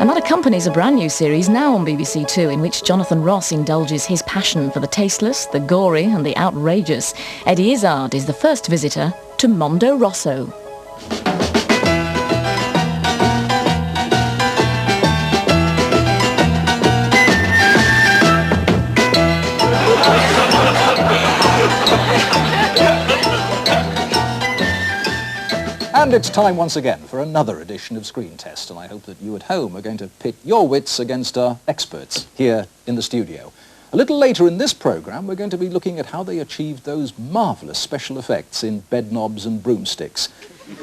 And that accompanies a brand new series now on BBC Two in which Jonathan Ross indulges his passion for the tasteless, the gory and the outrageous. Eddie Izzard is the first visitor to Mondo Rosso. And it's time once again for another edition of Screen Test, and I hope that you at home are going to pit your wits against our experts here in the studio. A little later in this programme, we're going to be looking at how they achieved those marvellous special effects in bed knobs and broomsticks.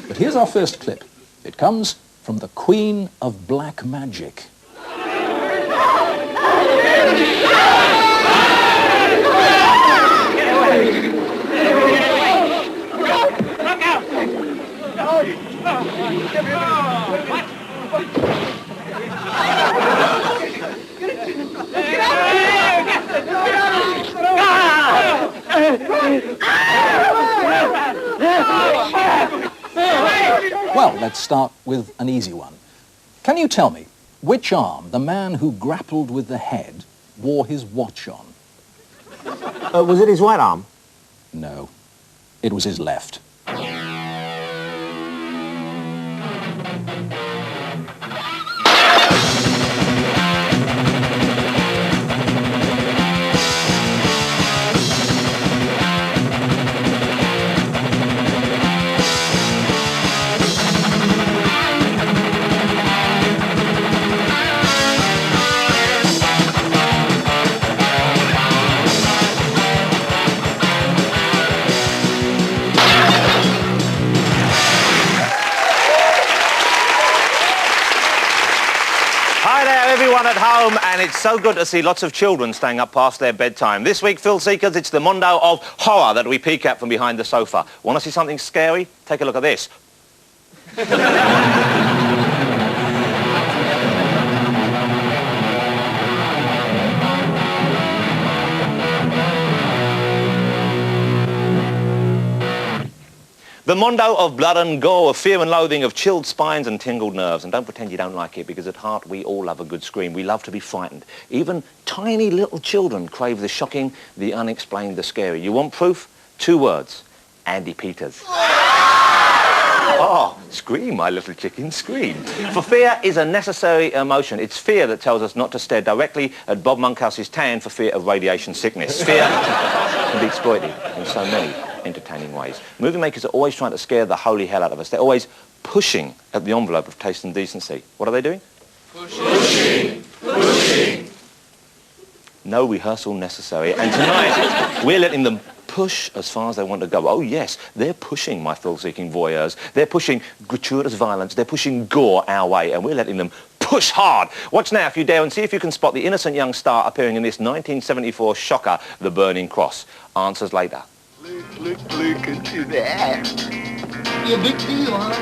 But here's our first clip. It comes from the Queen of Black Magic. Well, let's start with an easy one. Can you tell me which arm the man who grappled with the head wore his watch on? Was it his right arm? No, it was his left. Everyone at home, and it's so good to see lots of children staying up past their bedtime. This week, Thrill Seekers, it's the Mondo of horror that we peek at from behind the sofa. Want to see something scary? Take a look at this. The Mondo of blood and gore, of fear and loathing, of chilled spines and tingled nerves. And don't pretend you don't like it, because at heart we all love a good scream. We love to be frightened. Even tiny little children crave the shocking, the unexplained, the scary. You want proof? 2 words. Andy Peters. Oh, scream, my little chicken, scream. For fear is a necessary emotion. It's fear that tells us not to stare directly at Bob Monkhouse's tan for fear of radiation sickness. Fear can be exploited in so many entertaining ways. Movie makers are always trying to scare the holy hell out of us. They're always pushing at the envelope of taste and decency. What are they doing? Pushing. No rehearsal necessary. And tonight, we're letting them push as far as they want to go. Oh yes, they're pushing, my thrill-seeking voyeurs. They're pushing gratuitous violence. They're pushing gore our way, and we're letting them push hard. Watch now, if you dare, and see if you can spot the innocent young star appearing in this 1974 shocker, The Burning Cross. Answers later. Look at that. You a big deal, huh?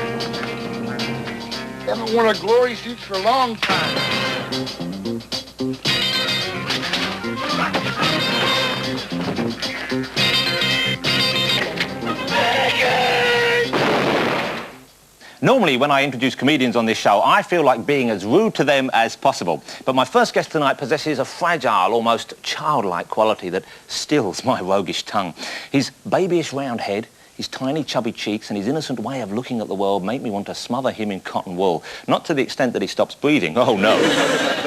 Haven't worn a glory suit for a long time. Normally, when I introduce comedians on this show, I feel like being as rude to them as possible. But my first guest tonight possesses a fragile, almost childlike quality that stills my roguish tongue. His babyish round head, his tiny chubby cheeks and his innocent way of looking at the world make me want to smother him in cotton wool. Not to the extent that he stops breathing, oh no.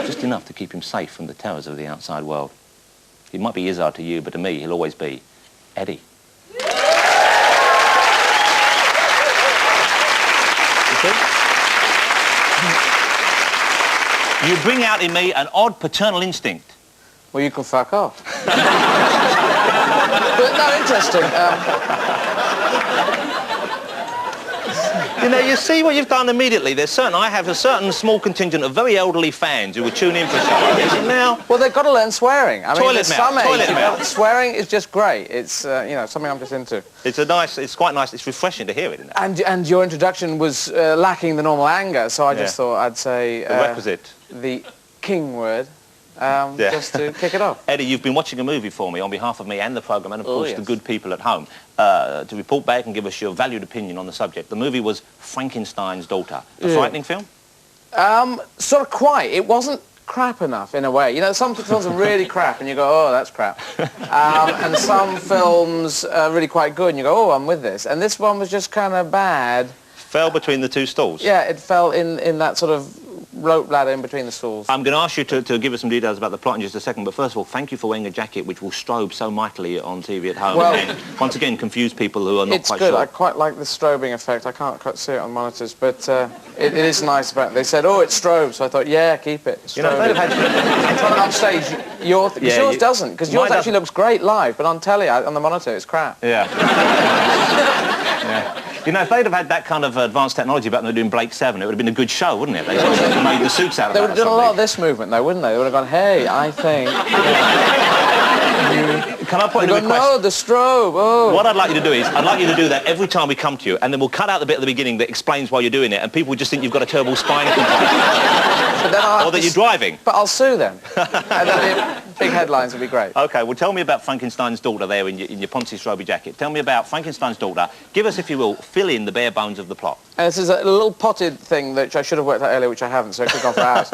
Just enough to keep him safe from the terrors of the outside world. He might be Izzard to you, but to me, he'll always be Eddie. You bring out in me an odd paternal instinct. Well, you can fuck off. But no, interesting. You know, you see what you've done immediately. I have a certain small contingent of very elderly fans who would tune in for shows. Now, well, they've got to learn swearing. I mean, toilet mouth. Swearing is just great. It's you know, something I'm just into. It's quite nice. It's refreshing to hear it, isn't it? And your introduction was lacking the normal anger, so I just thought I'd say the requisite, the king word. Just to kick it off. Eddie, you've been watching a movie for me on behalf of me and the programme and, of course, the good people at home to report back and give us your valued opinion on the subject. The movie was Frankenstein's Daughter. A frightening film? Sort of quite. It wasn't crap enough in a way. You know, some films are really crap and you go, oh, that's crap. And some films are really quite good and you go, oh, I'm with this. And this one was just kind of bad. Fell between the two stools? Yeah, it fell in that sort of rope ladder in between the stools. I'm going to ask you to give us some details about the plot in just a second, but first of all, thank you for wearing a jacket which will strobe so mightily on TV at home. Well, and once again, confuse people who are not quite sure. It's good. I quite like the strobing effect. I can't quite see it on monitors, but it is nice about it. They said, oh, it's strobe, so I thought, yeah, keep it. You know, they'd have had... on stage, yours doesn't, because yours actually looks great live, but on telly, on the monitor, it's crap. Yeah. Yeah. You know, if they'd have had that kind of advanced technology back when they were doing Blake 7, it would have been a good show, wouldn't it? They would have made the suits out of that. They would have done a lot of this movement, though, wouldn't they? They would have gone, hey, I think... Can I put in a request? No, the strobe, oh. What I'd like you to do is, I'd like you to do that every time we come to you, and then we'll cut out the bit at the beginning that explains why you're doing it, and people would just think you've got a terrible spine complaint. Or that you're driving. But I'll sue them. And then big headlines would be great. OK, well, tell me about Frankenstein's daughter there in your Ponzi Stroby jacket. Tell me about Frankenstein's daughter. Give us, if you will, fill in the bare bones of the plot. This is a little potted thing that I should have worked out earlier, which I haven't, so it could go for hours.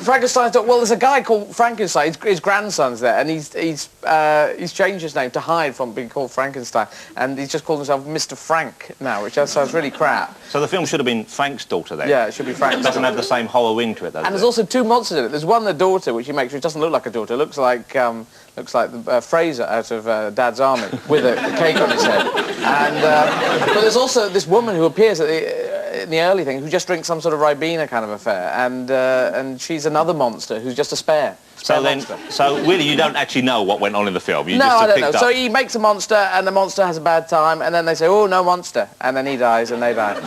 Frankenstein's daughter, well, there's a guy called Frankenstein. His grandson's there, and he's changed his name to hide from being called Frankenstein, and he's just called himself Mr. Frank now, which just sounds really crap. So the film should have been Frank's daughter then? Yeah, it should be Frank's It doesn't have the same horror ring to it, does it? And there's also two monsters in it. There's one, the daughter, which he makes, which doesn't look like a daughter. It looks like Fraser out of Dad's Army with a cake on his head. And but there's also this woman who appears in the early thing who just drinks some sort of Ribena kind of affair, and she's another monster who's just a spare. So really, you don't actually know what went on in the film. You no, just I don't know. Up. So he makes a monster, and the monster has a bad time, and then they say, "Oh, no monster," and then he dies, and they die.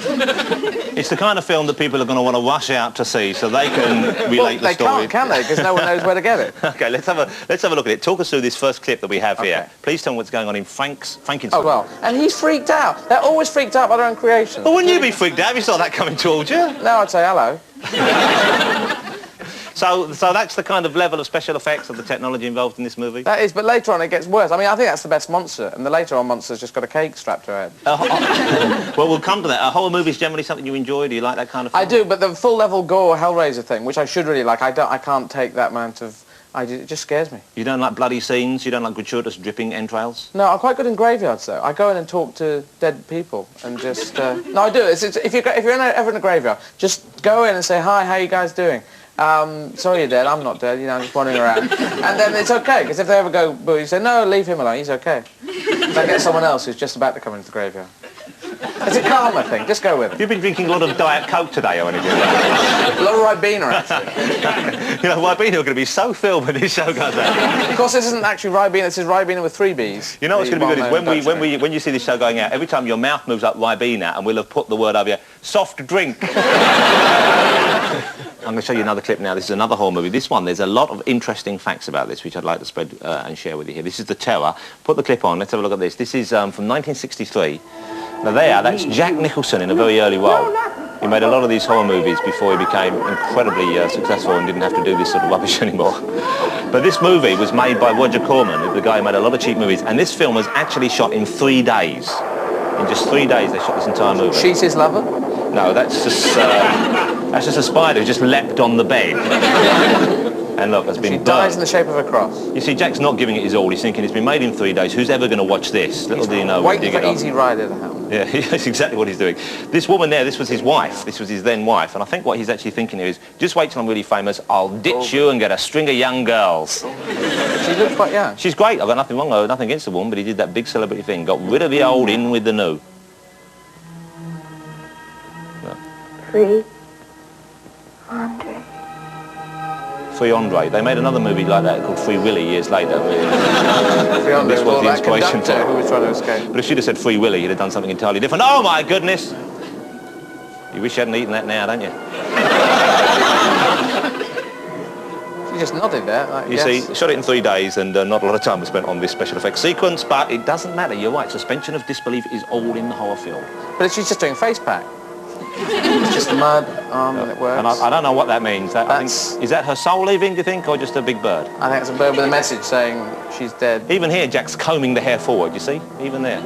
It's the kind of film that people are going to want to rush out to see, so they can relate the story. They can't, can they? Because no one knows where to get it. Okay, let's have a look at it. Talk us through this first clip that we have here. Please tell me what's going on in Frankenstein. Oh well, and he's freaked out. They're always freaked out by their own creations. Well, wouldn't you be freaked out if you saw that coming towards you? No, I'd say hello. So that's the kind of level of special effects of the technology involved in this movie? That is, but later on it gets worse. I mean, I think that's the best monster, and the later on monster's just got a cake strapped to her head. Well, we'll come to that. Are horror movies generally something you enjoy? Do you like that kind of film? I do, but the full-level gore Hellraiser thing, which I should really like, I can't take that amount of... it just scares me. You don't like bloody scenes? You don't like gratuitous dripping entrails? No, I'm quite good in graveyards, though. I go in and talk to dead people and just... No, I do. If you're ever in a graveyard, just go in and say, hi, how you guys doing? Sorry you're dead, I'm not dead, you know, I'm just wandering around. And then it's okay, because if they ever go, boo, you say, no, leave him alone, he's okay. Then get someone else who's just about to come into the graveyard. It's a karma thing, just go with it. You've been drinking a lot of Diet Coke today or anything? A lot of Ribena, actually. You know, Ribena are going to be so filled when this show goes out. Of course, this isn't actually Ribena, this is Ribena with 3 B's. You know what's going to be good is when you see this show going out, every time your mouth moves up Ribena, and we'll have put the word over here, soft drink. I'm going to show you another clip now. This is another horror movie. This one, there's a lot of interesting facts about this, which I'd like to spread and share with you here. This is The Terror. Put the clip on. Let's have a look at this. This is from 1963. Now that's Jack Nicholson in a very early role. He made a lot of these horror movies before he became incredibly successful and didn't have to do this sort of rubbish anymore. But this movie was made by Roger Corman, the guy who made a lot of cheap movies, and this film was actually shot in 3 days. In just 3 days, they shot this entire movie. She's his lover? No, that's just a spider who just leapt on the bed. And look, it's been She dies in the shape of a cross. You see, Jack's not giving it his all. He's thinking it's been made in 3 days. Who's ever going to watch this? Little do you know. Waiting for Easy Rider to happen. Yeah, that's exactly what he's doing. This woman there, this was his wife. This was his then wife. And I think what he's actually thinking here is, just wait till I'm really famous. I'll ditch you and get a string of young girls. She looks quite young. She's great. I've got nothing wrong with her, nothing against the woman, but he did that big celebrity thing. Got rid of the old, in with the new. Free Andre. Free Andre. They made another movie like that called Free Willy years later. Free Andre this was the inspiration for it. Who was trying to escape. But if she'd have said Free Willy, he'd have done something entirely different. Oh my goodness! You wish you hadn't eaten that now, don't you? She just nodded there. Like, you see, shot it in 3 days and not a lot of time was spent on this special effects sequence, but it doesn't matter. You're right. Suspension of disbelief is all in the horror film. But she's just doing face pack. It's just mud, and it works. And I don't know what that means. Is that her soul leaving, do you think, or just a big bird? I think it's a bird with a message saying she's dead. Even here, Jack's combing the hair forward, you see? Even there.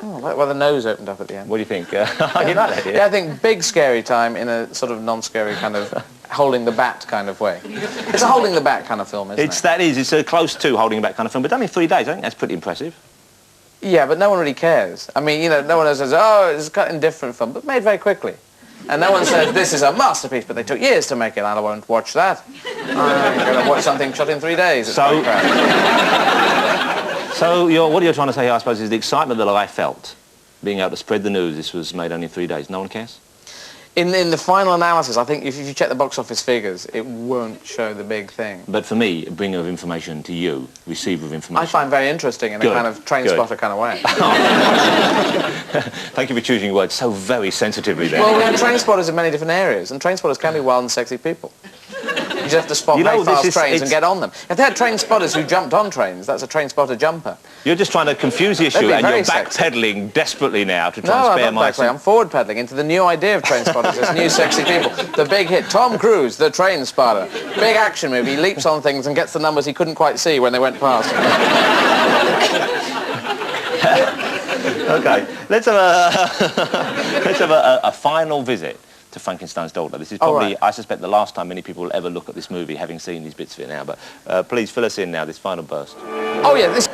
Oh, Well, the nose opened up at the end. What do you think? You like that? Yeah, I think big scary time in a sort of non-scary kind of holding the bat kind of way. It's a holding the bat kind of film, isn't it? It's a close to holding back kind of film, but done in 3 days. I think that's pretty impressive. Yeah, but no one really cares. I mean, you know, no one says, oh, it's a cut indifferent film, but made very quickly. And no one says, this is a masterpiece, but they took years to make it. I won't watch that. I'm going to watch something shot in 3 days. It's very crap. So what you're trying to say here, I suppose, is the excitement that I felt being able to spread the news. This was made only in 3 days. No one cares? In the final analysis, I think if you check the box office figures, it won't show the big thing. But for me, a bringer of information to you, receiver of information. I find very interesting in a kind of train spotter kind of way. Thank you for choosing your words so very sensitively there. Well, we have train spotters in many different areas, and train spotters can be wild and sexy people. You just have to spot high-fast trains and get on them. If they had train spotters who jumped on trains, that's a train spotter jumper. You're just trying to confuse the issue, and you're backpedaling desperately now to try and spare my... No, I'm forward-pedaling into the new idea of train spotters as new sexy people. The big hit, Tom Cruise, the train spotter. Big action movie, he leaps on things and gets the numbers he couldn't quite see when they went past. Okay, let's have a final visit to Frankenstein's daughter. This is probably, I suspect, the last time many people will ever look at this movie, having seen these bits of it now. But please fill us in now, this final burst. Oh, yeah, this...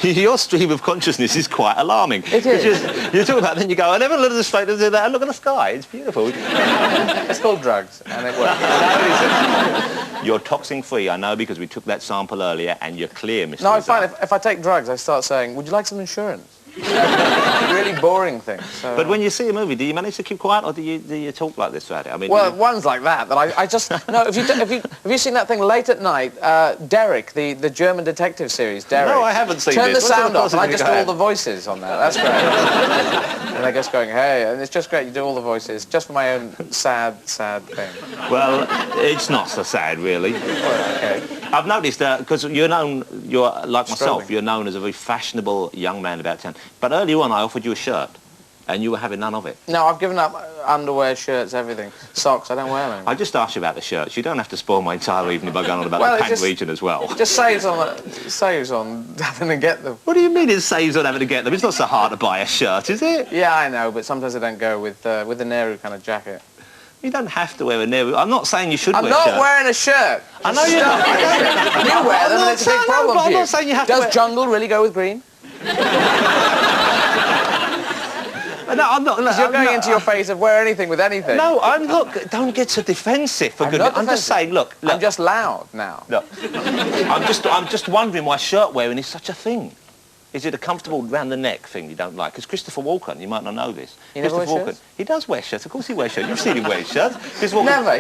Your stream of consciousness is quite alarming. It is. You talk about it, then you go, I never look at the straight and do that, and look at the sky, it's beautiful. It's called drugs, and it works. You're toxin-free, I know, because we took that sample earlier, and you're clear, Mr. No, I find if I take drugs, I start saying, would you like some insurance? Really boring things. So. But when you see a movie, do you manage to keep quiet, or do you talk like this throughout it? I mean, well, one's like that I just no. Have you seen that thing late at night? Derek, the German detective series. Derek. No, I haven't seen. Turn the sound off, and I just do all the voices on that. That's great. And they're just going, hey, and it's just great. You do all the voices just for my own sad thing. Well, it's not so sad, really. Okay. I've noticed that because you're like myself. You're known as a very fashionable young man about town. But earlier on, I offered you a shirt, and you were having none of it. No, I've given up underwear, shirts, everything. Socks, I don't wear them. I just asked you about the shirts. You don't have to spoil my entire evening by going on about the pant region as well. It just saves on having to get them. What do you mean it saves on having to get them? It's not so hard to buy a shirt, is it? Yeah, I know, but sometimes I don't go with the Nehru kind of jacket. You don't have to wear a Nehru. I'm not saying you should wear a shirt. I'm not wearing a shirt. I know you're not. You wear them and it's a big problem for you. I'm not saying you have to wear... Does jungle really go with green? No, I'm not. You're going into your face of wear anything with anything. No, look, don't get so defensive, for goodness. I'm just saying, look. I'm just loud now. Look, I'm just wondering why shirt wearing is such a thing. Is it a comfortable round the neck thing you don't like? Because Christopher Walken, you might not know this. He never wears shirts? He does wear shirts. Of course he wears shirts. You've seen him wear shirts. He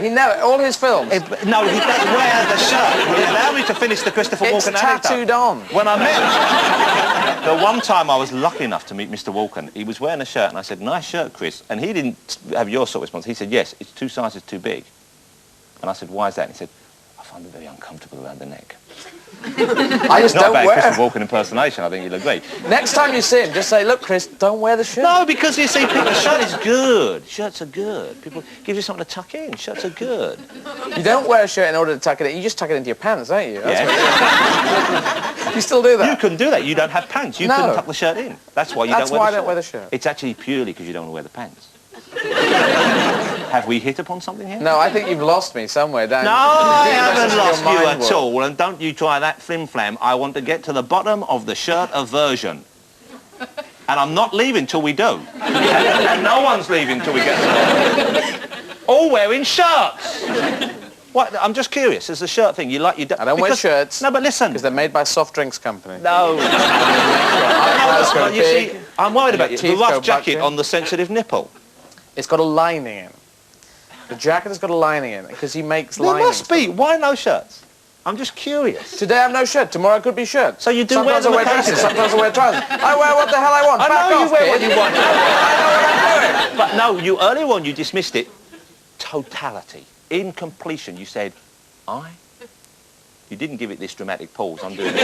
never. All his films. No, he does wear the shirt. Will you allow me to finish the Christopher Walken anecdote? It's tattooed on. When I met him, the one time I was lucky enough to meet Mr. Walken, he was wearing a shirt, and I said, nice shirt, Chris. And he didn't have your sort of response. He said, yes, it's 2 sizes too big. And I said, why is that? And he said, I find it very uncomfortable around the neck. I just don't wear... Not about Christopher Walken impersonation, I think you'll agree. Next time you see him, just say, look, Chris, don't wear the shirt. No, because you see, the shirt is good. Shirts are good. People give you something to tuck in. Shirts are good. You don't wear a shirt in order to tuck it in. You just tuck it into your pants, don't you? Yeah. You still do that? You couldn't do that. You don't have pants. You couldn't tuck the shirt in. That's why you don't wear the shirt. That's why I don't wear the shirt. It's actually purely because you don't want to wear the pants. Have we hit upon something here? No, I think you've lost me somewhere, Dan. No, I haven't lost you at all, and don't you try that flim-flam. I want to get to the bottom of the shirt aversion. And I'm not leaving till we do. And no one's leaving till we get to that. All wearing shirts. What? I'm just curious. It's the shirt thing. I don't wear shirts. No, but listen. Because they're made by soft drinks company. No. You see, I'm worried about you. The rough jacket on the sensitive nipple. It's got a lining in. The jacket has got a lining in because he makes linings. There must be. Why no shirts? I'm just curious. Today I have no shirt. Tomorrow it could be shirt. So you do sometimes wear them dresses. Sometimes I wear trousers. I wear what the hell I want. I Back know off, you wear kid. what you want. I know what I'm doing. But no, earlier on you dismissed it. Totality. In completion, you said, I. You didn't give it this dramatic pause. I'm doing it.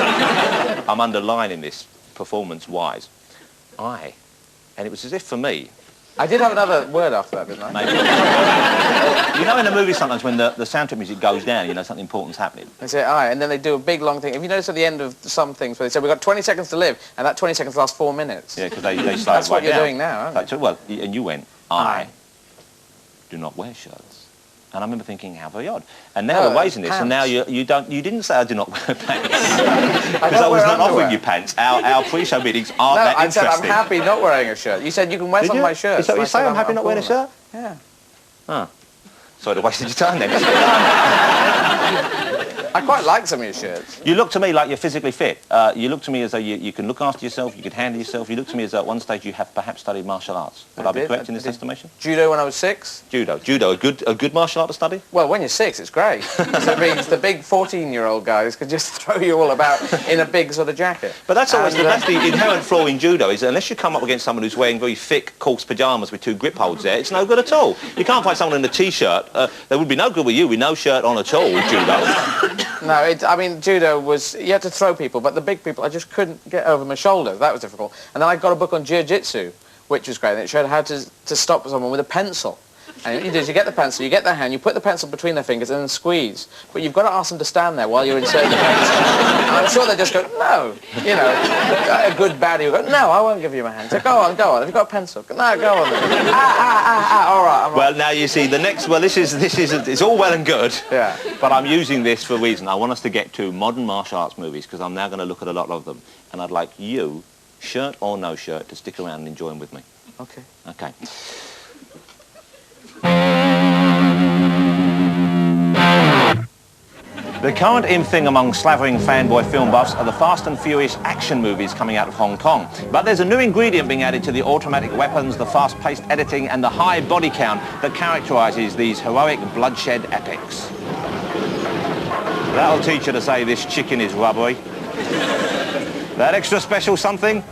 I'm underlining this performance-wise. I. And it was as if for me, I did have another word after that, didn't I? Maybe. You know in a movie sometimes when the soundtrack music goes down, you know something important's happening. They say, aye, and then they do a big long thing. If you notice at the end of some things where they say, we've got 20 seconds to live, and that 20 seconds lasts 4 minutes. Yeah, because they slow it That's what right you're down. doing now, aren't you? Well, and you went, I do not wear shirts. And I remember thinking, how very odd. And now we're raising this, and now you didn't say I do not wear pants. Because I was not offering you pants. Our pre-show meetings aren't that interesting. I said I'm happy not wearing a shirt. You said you can wear some of my shirts. Is that what you say? I'm happy not wearing a shirt? Yeah. Oh. Sorry to waste your time then. I quite like some of your shirts. You look to me like you're physically fit. You look to me as though you can look after yourself, you can handle yourself. You look to me as though at one stage you have perhaps studied martial arts. Would I be correct in this estimation? Judo when I was 6. Judo, a good martial art to study? Well, when you're 6, it's great. So it means the big 14-year-old guys could just throw you all about in a big sort of jacket. But that's always that's the inherent flaw in judo, is that unless you come up against someone who's wearing very thick, coarse pyjamas with 2 grip holds there, it's no good at all. You can't find someone in a T-shirt. There would be no good with you with no shirt on at all with judo. No, I mean, judo was, you had to throw people, but the big people, I just couldn't get over my shoulder. That was difficult. And then I got a book on jiu-jitsu, which was great, and it showed how to stop someone with a pencil. And what you do is you get the pencil, you get their hand, you put the pencil between their fingers and then squeeze. But you've got to ask them to stand there while you're inserting the pencil. And I'm sure they just go, no. You know, a good baddie will go, no, I won't give you my hand. So go on. Have you got a pencil? No, go on. All right. Well, now you see, the next, well, this is it's all well and good. Yeah. But I'm using this for a reason. I want us to get to modern martial arts movies, because I'm now going to look at a lot of them. And I'd like you, shirt or no shirt, to stick around and enjoy them with me. Okay. Okay. The current in thing among slavering fanboy film buffs are the fast and furious action movies coming out of Hong Kong. But there's a new ingredient being added to the automatic weapons, the fast-paced editing and the high body count that characterises these heroic bloodshed epics. That'll teach you to say this chicken is rubbery. That extra special something?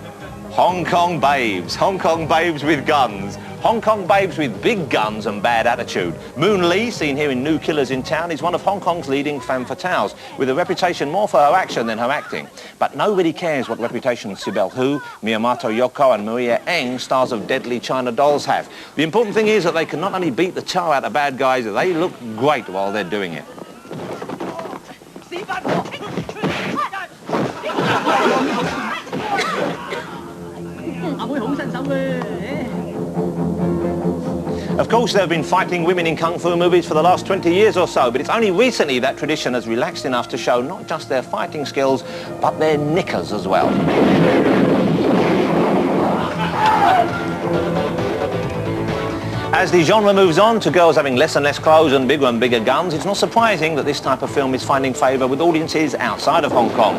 Hong Kong babes. Hong Kong babes with guns. Hong Kong babes with big guns and bad attitude. Moon Lee, seen here in New Killers in Town, is one of Hong Kong's leading femme fatales, with a reputation more for her action than her acting. But nobody cares what reputation Sibel Hu, Miyamoto Yoko and Maria Eng, stars of Deadly China Dolls, have. The important thing is that they can not only beat the tar out of bad guys, they look great while they're doing it. Of course, there have been fighting women in kung fu movies for the last 20 years or so, but it's only recently that tradition has relaxed enough to show not just their fighting skills, but their knickers as well. As the genre moves on to girls having less and less clothes and bigger guns, it's not surprising that this type of film is finding favour with audiences outside of Hong Kong.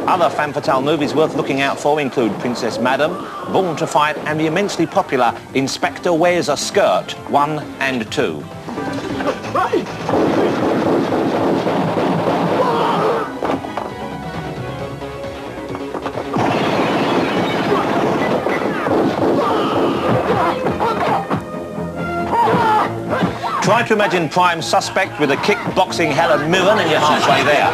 Other femme fatale movies worth looking out for include Princess Madam, Born to Fight and the immensely popular Inspector Wears a Skirt 1 and 2. Try to imagine Prime Suspect with a kickboxing Helen Mirren and you're halfway there.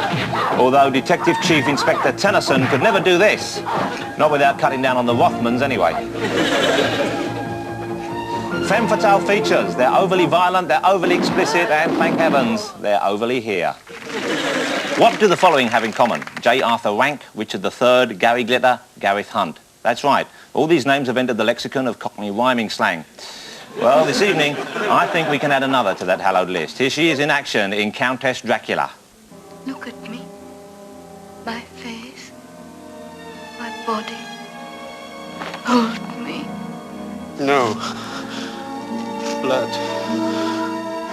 Although Detective Chief Inspector Tennyson could never do this. Not without cutting down on the Rothmans anyway. Femme fatale features. They're overly violent, they're overly explicit, and thank heavens, they're overly here. What do the following have in common? J. Arthur Rank, Richard III, Gary Glitter, Gareth Hunt. That's right. All these names have entered the lexicon of Cockney rhyming slang. Well, this evening, I think we can add another to that hallowed list. Here she is in action in Countess Dracula. Look at me. My face. My body. Hold me. No. Blood.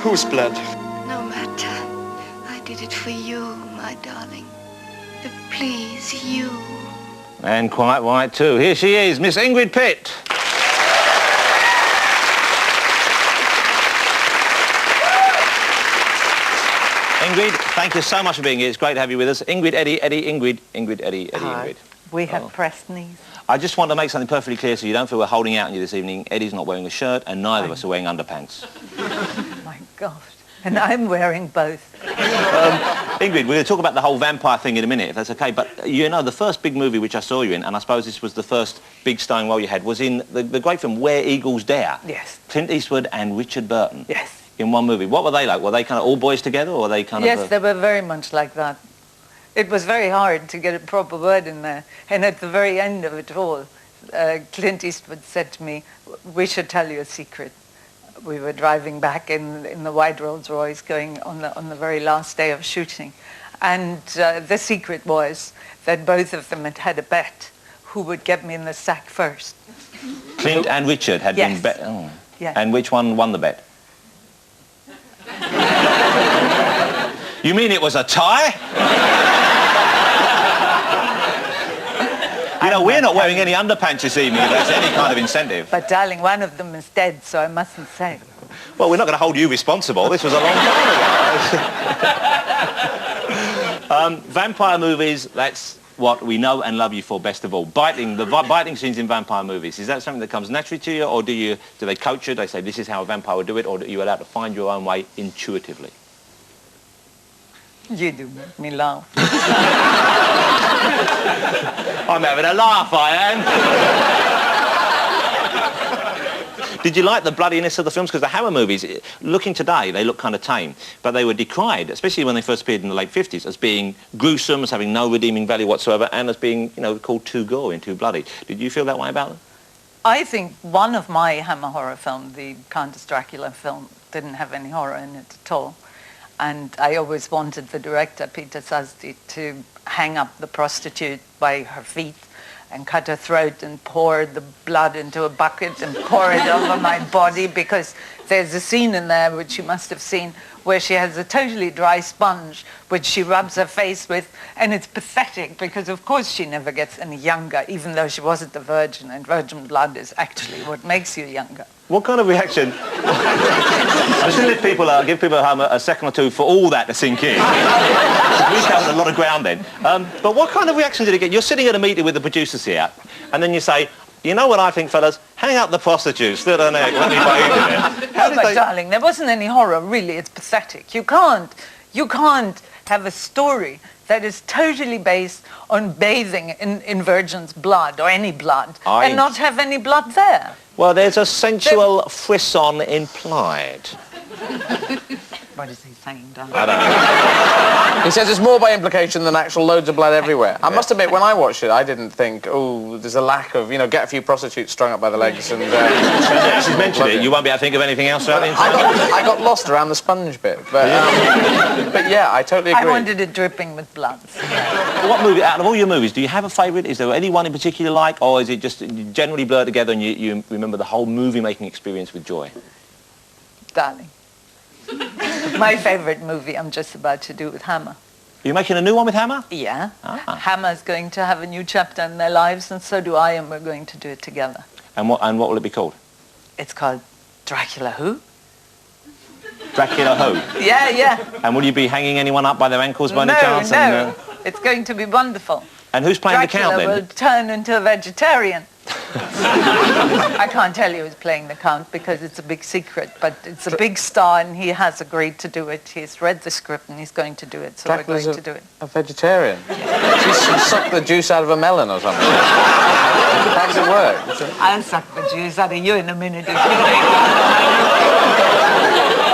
Whose blood? No matter. I did it for you, my darling. To please you. And quite right, too. Here she is, Miss Ingrid Pitt. Ingrid, thank you so much for being here. It's great to have you with us. Ingrid, Eddie, Ingrid, Eddie, Hi. Ingrid. We have pressed knees. I just want to make something perfectly clear so you don't feel we're holding out on you this evening. Eddie's not wearing a shirt and neither of us are wearing underpants. Oh my gosh. And I'm wearing both. Ingrid, we're going to talk about the whole vampire thing in a minute, if that's okay, but you know, the first big movie which I saw you in, and I suppose this was the first big starring role you had, was in the great film Where Eagles Dare. Yes. Clint Eastwood and Richard Burton. Yes. In one movie. What were they like? Were they kind of all boys together, or were they kind of... Yes, they were very much like that. It was very hard to get a proper word in there. And at the very end of it all, Clint Eastwood said to me, "We should tell you a secret." We were driving back in the white Rolls Royce going on the very last day of shooting. And the secret was that both of them had a bet who would get me in the sack first. Clint and Richard had been bet. Oh. Yes. And which one won the bet? You mean it was a tie? You know, we're not wearing any underpants this evening if that's any kind of incentive. But darling, one of them is dead, so I mustn't say. Well, we're not going to hold you responsible. This was a long time ago. Vampire movies, that's what we know and love you for best of all. The biting scenes in vampire movies, is that something that comes naturally to you, or do they coach you? They say this is how a vampire would do it, or are you allowed to find your own way intuitively? You do make me laugh. I'm having a laugh, I am. Did you like the bloodiness of the films? Because the Hammer movies, looking today, they look kind of tame, but they were decried, especially when they first appeared in the late 50s, as being gruesome, as having no redeeming value whatsoever, and as being, you know, called too gory and too bloody. Did you feel that way about them? I think one of my Hammer horror films, the Countess Dracula film, didn't have any horror in it at all. And I always wanted the director, Peter Sasdy, to hang up the prostitute by her feet and cut her throat and pour the blood into a bucket and pour it over my body, because there's a scene in there which you must have seen where she has a totally dry sponge which she rubs her face with, and it's pathetic because of course she never gets any younger, even though she wasn't a virgin, and virgin blood is actually what makes you younger. What kind of reaction? I'm just going to give people at home a second or two for all that to sink in. We covered a lot of ground then. But what kind of reaction did it get? You're sitting at a meeting with the producers here, and then you say, "You know what I think, fellas? Hang out the prostitutes, let her neck, let me bathe in it." No, but darling, there wasn't any horror, really. It's pathetic. You can't have a story that is totally based on bathing in virgin's blood, or any blood, and not have any blood there. Well, there's a sensual frisson implied. What is he saying, darling? I don't know. He says it's more by implication than actual loads of blood everywhere. I must admit, when I watched it, I didn't think, oh, there's a lack of, you know, get a few prostitutes strung up by the legs and... She's mentioned it. You won't be able to think of anything else throughout the entire... I got lost around the sponge bit, but yeah, I totally agree. I wanted it dripping with blood. What movie, out of all your movies, do you have a favourite? Is there any one in particular you like, or is it just generally blurred together and you remember the whole movie-making experience with joy? Darling. My favourite movie I'm just about to do with Hammer. Are you making a new one with Hammer? Yeah. Hammer's going to have a new chapter in their lives, and so do I, and we're going to do it together. And what will it be called? It's called Dracula Who? Dracula Who? Yeah, yeah. And will you be hanging anyone up by their ankles by any chance? No, it's going to be wonderful. And who's playing the Count then? Dracula will turn into a vegetarian. I can't tell you who's playing the Count because it's a big secret, but it's a big star and he has agreed to do it. He's read the script and he's going to do it, so Dracula's we're going to do it. A vegetarian? She's sucked the juice out of a melon or something. How does it work? I'll suck the juice out of you in a minute if you like.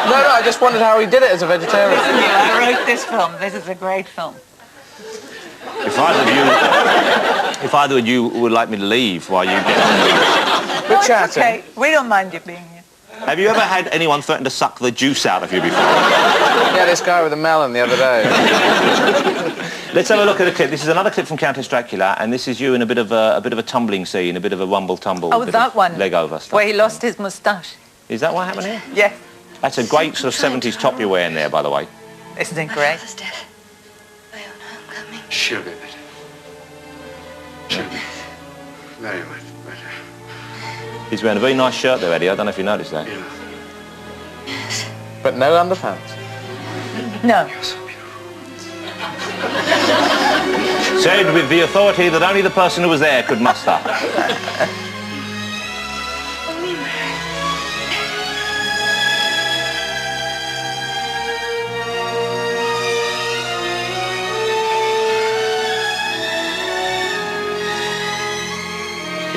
No, I just wondered how he did it as a vegetarian. I wrote this film. This is a great film. If either of you would like me to leave while you get on. We're chatting. Okay, we don't mind you being here. Have you ever had anyone threaten to suck the juice out of you before? Yeah, this guy with a melon the other day. Let's have a look at a clip. This is another clip from Countess Dracula, and this is you in a bit of a tumbling scene, a bit of a rumble-tumble. Oh, that one. Leg over stuff. Where he lost his moustache. Is that what happened here? Yes. That's a great sort of 70s top you're wearing there, by the way. Isn't it great? She'll be better. She'll be very much better. He's wearing a very nice shirt there, Eddie. I don't know if you noticed that. Yeah. But no underpants. No. You're so beautiful. Said with the authority that only the person who was there could muster.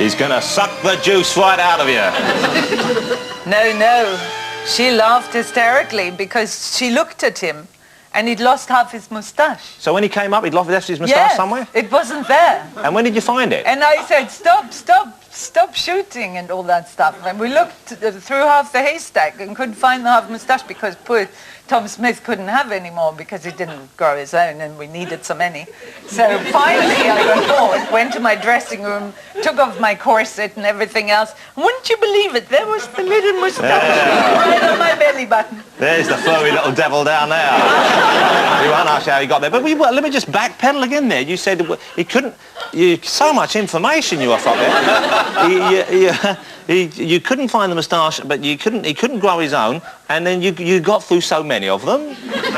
He's going to suck the juice right out of you. No. She laughed hysterically because she looked at him and he'd lost half his moustache. So when he came up, he'd left his moustache somewhere? It wasn't there. And when did you find it? And I said, stop shooting and all that stuff. And we looked through half the haystack and couldn't find the half moustache because poor Tom Smith couldn't have any more because he didn't grow his own and we needed so many. So finally I got bored, went to my dressing room, took off my corset and everything else. And wouldn't you believe it? There was the little moustache right on my belly button. There's the furry little devil down there. We won't ask you how he got there. But let me just backpedal again there. You said he couldn't... so much information you offer there. You couldn't find the moustache, but he couldn't grow his own, and then you got through so many of them.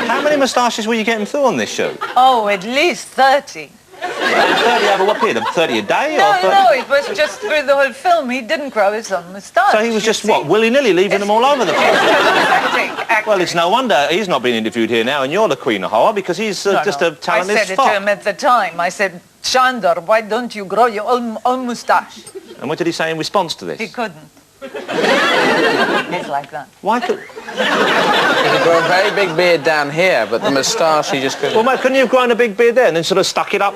How many moustaches were you getting through on this shoot? Oh, at least 30. 30 over what period? 30 a day? No, it was just through the whole film. He didn't grow his own moustache. So he was just, what, willy-nilly leaving them all over the place? Pathetic, well, it's no wonder he's not being interviewed here now, and you're the queen of horror, because he's just a talented I said it to him at the time. I said, Shandor, why don't you grow your own moustache? And what did he say in response to this? He couldn't. He's like that. Why could... He could grow a very big beard down here, but the moustache he just couldn't. Well, mate, couldn't you have grown a big beard there and then sort of stuck it up?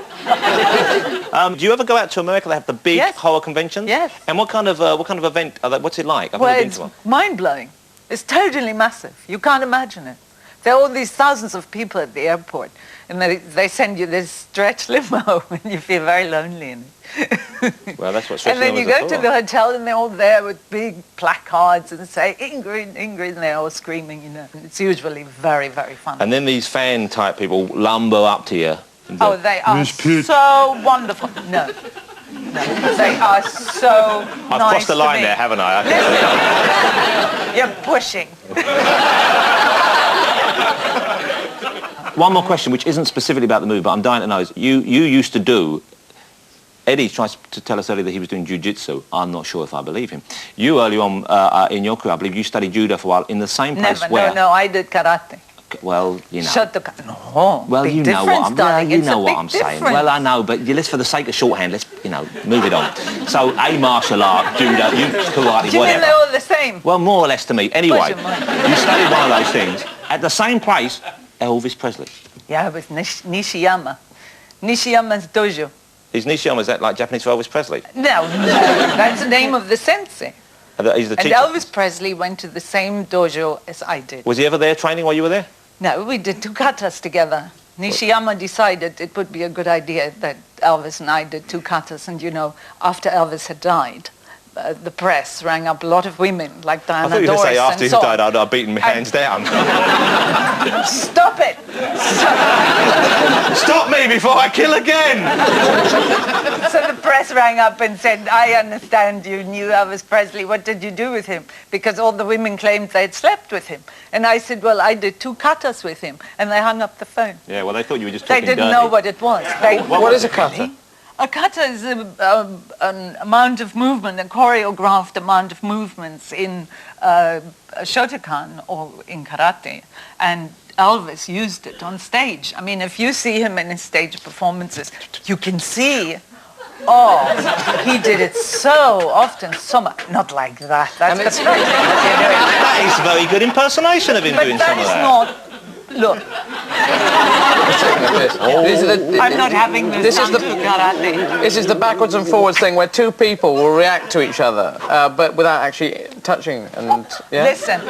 Do you ever go out to America? They have the big horror conventions. Yes. And what kind of event? What's it like? Well, it's mind-blowing. It's totally massive. You can't imagine it. There are all these thousands of people at the airport, and they send you this stretch limo, and you feel very lonely in it. Well, that's what stretch And then you go to the hotel, and they're all there with big placards and say, Ingrid, Ingrid, and they're all screaming, you know. It's usually very, very fun. And then these fan-type people lumber up to you. Oh, they are so wonderful. No, they are so I've crossed the line there, haven't I? You're pushing. One more question, which isn't specifically about the movie, but I'm dying to know, is you used to do... Eddie tries to tell us earlier that he was doing jiu-jitsu. I'm not sure if I believe him. You, early on in your career, I believe you studied judo for a while in the same place where... No, I did karate. Well, you know... No. Well, you know what I'm... you know what I'm saying. Well, I know, but let's, for the sake of shorthand, let's, move it on. So, a martial art, judo, karate, Do you mean they're all the same? Well, more or less to me. Anyway, you studied one of those things at the same place, Elvis Presley. Yeah, it was Nishiyama. Nishiyama's dojo. Is Nishiyama, is that like Japanese for Elvis Presley? No, that's the name of the sensei. He's the teacher. And Elvis Presley went to the same dojo as I did. Was he ever there training while you were there? No, we did 2 katas together. Nishiyama decided it would be a good idea that Elvis and I did 2 katas, and after Elvis had died, the press rang up a lot of women, like Diana Doris. I thought you were going to say after he died, I'd beaten my hands down. Stop it! Stop me before I kill again! So the press rang up and said, I understand you knew Elvis Presley. What did you do with him? Because all the women claimed they'd slept with him. And I said, well, I did 2 katas with him. And they hung up the phone. Yeah, well, they thought you were just talking They didn't know what it was. What is a kata? A kata is an amount of movement, a choreographed amount of movements in Shotokan or in karate. And Elvis used it on stage. I mean, if you see him in his stage performances, you can see, he did it so often, so much. Not like that. That's that is a very good impersonation of him doing some of that. Look. I'm not having this. This is the backwards and forwards thing where 2 people will react to each other, but without actually touching. And Listen,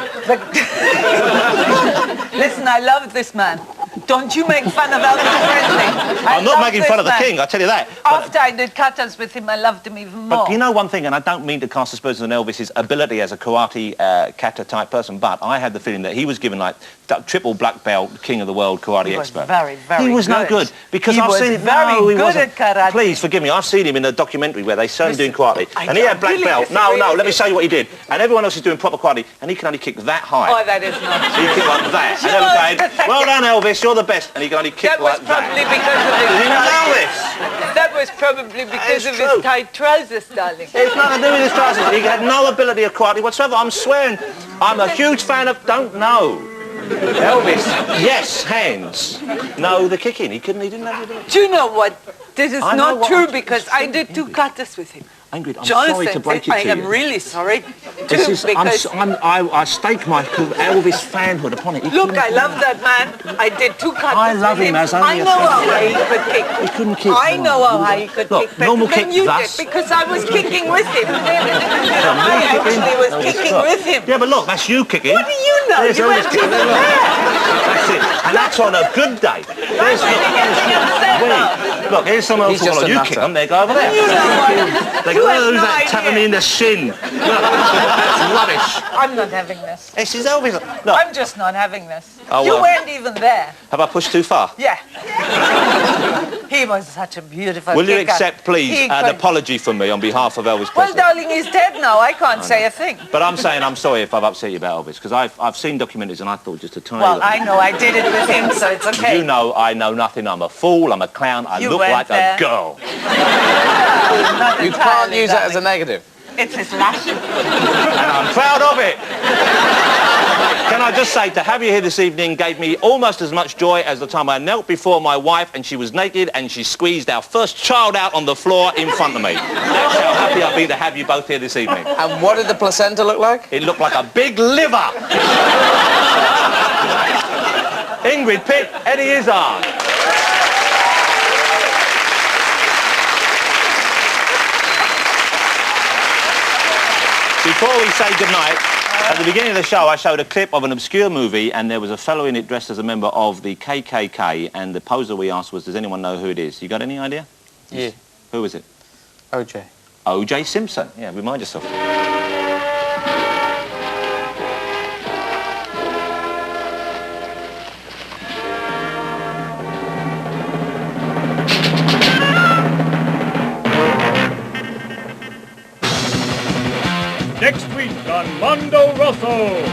listen. I love this man. Don't you make fun of Elvis Presley. I'm not making fun of the king, I tell you that. After I did katas with him, I loved him even more. But you know one thing, and I don't mean to cast aspersions on Elvis's ability as a karate kata type person, but I had the feeling that he was given like triple black belt, king of the world karate expert. Very, very He was good. no good because he I've was seen very good at karate. Please forgive me. I've seen him in a documentary where they showed him doing karate, and he had black belt. No, let me show you what he did. And everyone else is doing proper karate, and he can only kick that high. Oh, that is not true. He kicked like that. And everyone saying, "Well done, Elvis. You're the best." And he can only kick like that. That was probably because of his tight trousers, darling. It's nothing to do with his trousers. He had no ability of karate whatsoever. I'm swearing. I'm a huge fan of... Don't know. Elvis, yes, hands. No, the kicking. He didn't have to do it. Do you know what? This is I know not what true I'm because I did two Ingrid. Countess with him. Ingrid, I'm Jonathan, sorry to break it to I you. am really sorry. This too, is, because I stake my Elvis fanhood upon it. look, I love that man. I did two Countess I love with him him. as only I a know friend. how high he could kick. He couldn't kick. I know how high he could Look, kick better normal than kick, you thus. did because I was kicking with him. I actually was kicking with him. Yeah, but look, that's you kicking. What do you know? There's You Elvis weren't kicking. even Look. there. That's it. And that's on a good day. I'm really getting upset now. Look, here's someone else. He's just a You nutter. kick them, they go over there. You know what? They You go, have who's no that tapping me in idea. the shin? Look, that's rubbish. I'm not having this. This is Elvis. Look, I'm just not having this. Oh, You well. weren't even there. have I pushed too far? Yeah. He was such a beautiful Will you kicker. accept, please, He an could- apology from me on behalf of Elvis Well, Presley? darling, he's dead now. I can't say a thing. But I'm saying I'm sorry if I've upset you about Elvis, because I've seen documentaries and I thought just a tiny Well, little- I know I did it with him, so it's okay. You know I know nothing. I'm a fool. I'm a clown. I You look weren't like there. a girl. Not You can't entirely, use that as a darling. negative. It's his lash. And I'm proud of it. Can I just say, to have you here this evening gave me almost as much joy as the time I knelt before my wife and she was naked and she squeezed our first child out on the floor in front of me. That's how happy I've been to have you both here this evening. And what did the placenta look like? It looked like a big liver. Ingrid Pitt, Eddie Izzard. Before we say goodnight, at the beginning of the show I showed a clip of an obscure movie and there was a fellow in it dressed as a member of the KKK and the poser we asked was, does anyone know who it is? You got any idea? Yeah. Who is it? OJ. O.J. Simpson. Yeah, remind yourself. Next week on Mondo Rosso.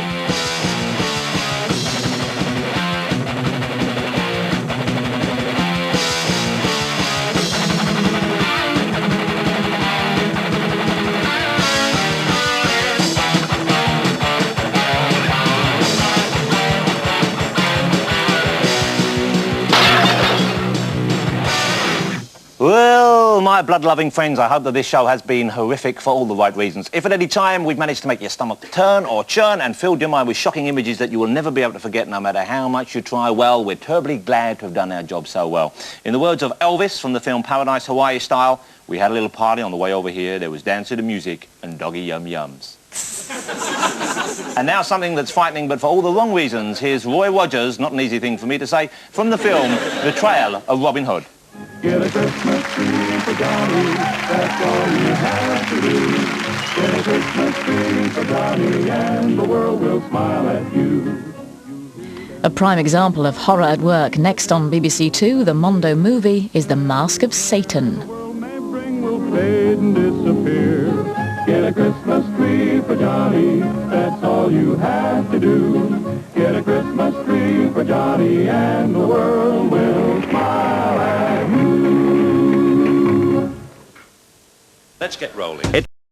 Well, my blood-loving friends, I hope that this show has been horrific for all the right reasons. If at any time we've managed to make your stomach turn or churn and filled your mind with shocking images that you will never be able to forget no matter how much you try, well, we're terribly glad to have done our job so well. In the words of Elvis from the film Paradise Hawaii Style, we had a little party on the way over here. There was dancing to music and doggy yum-yums. And now something that's frightening, but for all the wrong reasons. Here's Roy Rogers, not an easy thing for me to say, from the film The Trail of Robin Hood. Get a Christmas tree for Johnny, that's all you have to do. Get a Christmas tree for Johnny and the world will smile at you. A prime example of horror at work next on BBC Two, the Mondo movie, is The Mask of Satan. The world may bring will fade and disappear. Get a Christmas tree for Johnny, that's all you have to do. Get a Christmas tree for Johnny and the world will smile at you. Let's get rolling.